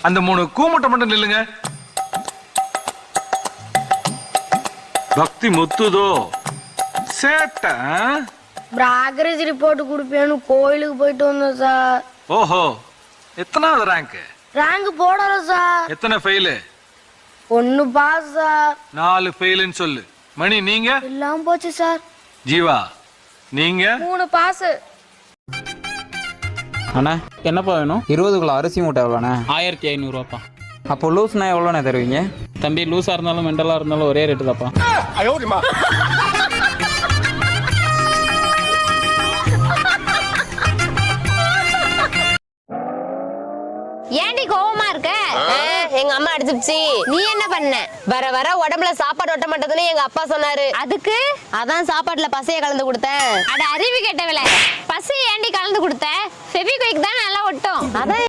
அந்த 3 கூமுட்டை மட்டும் நில்லுங்க. பக்தி முத்துதோ சேட்ட. ப்ராக்ரஸ் ரிப்போர்ட் கொடுப்பேன்னு கோயிலுக்கு போயிட்டு வந்தோம் சார். ஓஹோ, எத்தனாவது ரேங்க்? ரேங்க் போடல சார். எத்தனை ஃபெயிலு? 1 pass sir. 4 ஃபெயிலுன்னு சொல்லு. மணி நீங்க? எல்லாம் போச்சு சார். ஜீவா நீங்க? 3 பாஸ். அண்ணா என்னப்பா வேணும்? 20 கிலோ அரிசி மூட்டை எவ்வளோண்ணே? 1500 ரூபாப்பா. அப்போ லூஸ்னா எவ்வளோண்ணே தருவீங்க? தம்பி லூஸாக இருந்தாலும் மெண்டலாக இருந்தாலும் ஒரே ரேட்டு தான்ப்பா. ஏண்டி கோவமா இருக்க? எங்க அம்மா அடிச்சிருச்சு. நீ என்ன பண்ண? வர வர உடம்புல சாப்பாடு ஒட்ட மாட்டதுன்னு எங்க அப்பா சொன்னாரு. அதுக்கு அதான் சாப்பாட்டுல பசைய கலந்து கொடுத்தேன். அட அறிவு கேட்டவளே, பசை ஏண்டி கலந்து கொடுத்த? ஃபெவிக்விக் தான் நல்லா ஒட்டும். அதான்